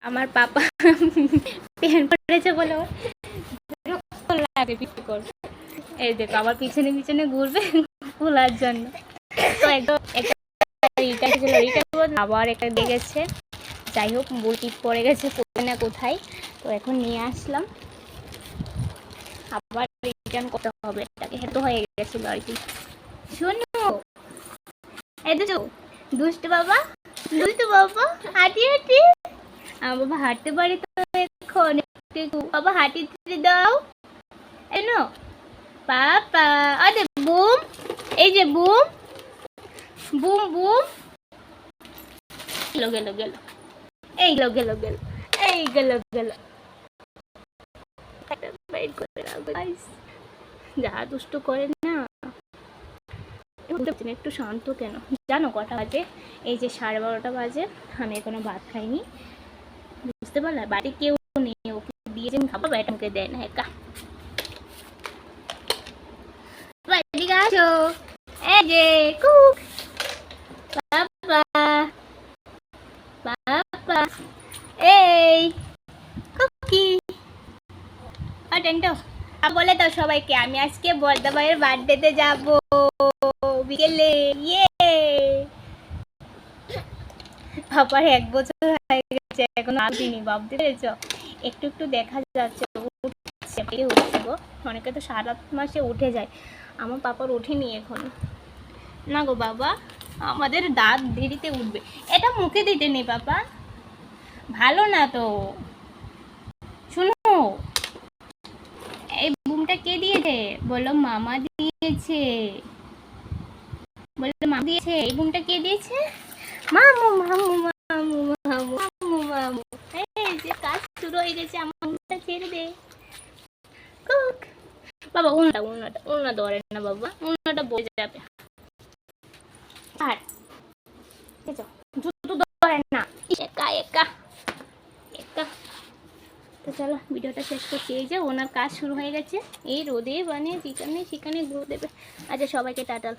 আমার পাপা প্যান্ট পরেছে বলে এই দেখো আমার পিছনে পিছনে ঘুরবে খোলার জন্য। তো একদম একটা ছিল আবার একটা দেখেছে, যাই হোক বই টিপ পড়ে গেছে পড়ে না কোথায়, তো এখন নিয়ে আসলাম আবার রিটার্ন করতে হবে এটাকে, হেতু হয়ে গেছিল আর কি। শোনো এই তো দুষ্টু বাবা হাঁটি হাঁটি, আমার বাবা হাঁটতে পারে তো এখন একটু, বাবা হাঁটি দাও এনো পাপা। আরে বুম, এই যে বুম বুম বুম, গেল গেল গেল, এই গেল গেল গেল, এই গেল গেল, যা দুষ্ট করে না। একটু শান্ত কেন জানো কটা বাজে? এই যে 12:30 বাজে, আমি এখনো ভাত খাইনি, বুঝতে পারলে বাড়ি কেউ নেই, ওকে দিয়েছেন খাবার, বাড়িটা মুখে দেয় না একা। এদিকে আসো, এই যে কুক বাবা বাবা, এই কুকি টেন্টো বলে তো সবাইকে আমি আজকে বর্দা ভাইয়ের বার্থডেতে যাবো বিকেলে। ইয়ে বাবার 1 বছর হয়ে গেছে এখন আসিনি, ভাবতে পেরেছ? একটু একটু দেখা যাচ্ছে উঠছে গো, অনেকে তো 7-8 মাসে উঠে যায়, আমার পাপার ওঠেনি এখন। না গো বাবা, আমাদের দাঁত দেরিতে উঠবে, এটা মুখে দিতে নেই বাবা, ভালো না তো। শুনো এই বুমটা কে দিয়েছে? বলো মামা দিয়েছে, বলো মা দিয়েছে। এই বুমটা কে দিয়েছে? মামু মামু মামু মামু মামু মামু। এই যে কাজ শুরু হয়ে গেছে, আমার বুমটা ছেড়ে দে কুক। বাবা উন্না ধরে না বাবা, উন্নাটা বয়ে যাবে, আর জুতো ধরে না, একা একা একা। তো চলো ভিডিওটা শেষ করছি। এই যে ওনার কাজ শুরু হয়ে গেছে, এই রোদে বানিয়ে যেখানে সেখানে ঘুরে দেবে। আচ্ছা সবাইকে টাটা।